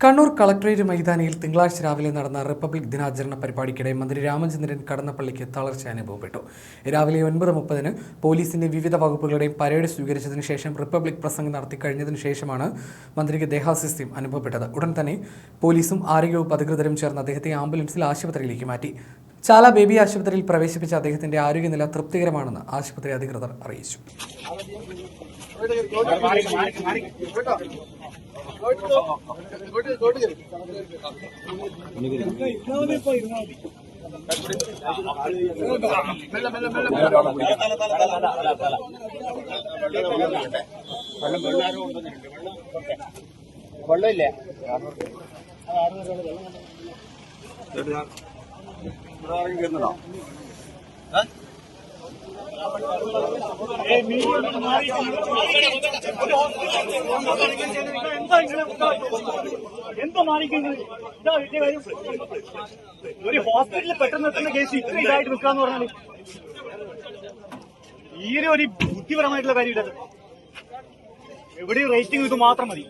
Kannur collectorate മൈതാനിയിൽ തിങ്കളാഴ്ച രാവിലെ നടന്ന റിപ്പബ്ലിക് ദിനാചരണ പരിപാടിക്കിടെ മന്ത്രി രാമചന്ദ്രൻ കടന്നപ്പള്ളിക്ക് തളർച്ച അനുഭവപ്പെട്ടു. രാവിലെ 9:30 പോലീസിന്റെ വിവിധ വകുപ്പുകളുടെയും പരേഡ് സ്വീകരിച്ചതിനു ശേഷം റിപ്പബ്ലിക് പ്രസംഗം നടത്തി കഴിഞ്ഞതിനു ശേഷമാണ് മന്ത്രിക്ക് ദേഹാസ്വാസ്ഥ്യം അനുഭവപ്പെട്ടത്. ഉടൻ തന്നെ പോലീസും ആരോഗ്യവകുപ്പ് അധികൃതരും ചേർന്ന് അദ്ദേഹത്തെ ആംബുലൻസിൽ ആശുപത്രിയിലേക്ക് മാറ്റി. ചാല ബേബി ആശുപത്രിയിൽ പ്രവേശിപ്പിച്ച അദ്ദേഹത്തിന്റെ ആരോഗ്യനില തൃപ്തികരമാണെന്ന് ആശുപത്രി അധികൃതർ അറിയിച്ചു. വെള്ളമില്ലേ? എന്തോ മാറിക്കുന്നത് ഒരു ഹോസ്പിറ്റലിൽ പെട്ടെന്ന് എത്തുന്ന കേസ് ഇത്ര ഇതായിട്ട് നിൽക്കാന്ന് പറഞ്ഞാൽ ഈ ഒരു ബുദ്ധിപരമായിട്ടുള്ള കാര്യമില്ല. എവിടെയും റേറ്റിംഗ് ഇത് മാത്രം മതി.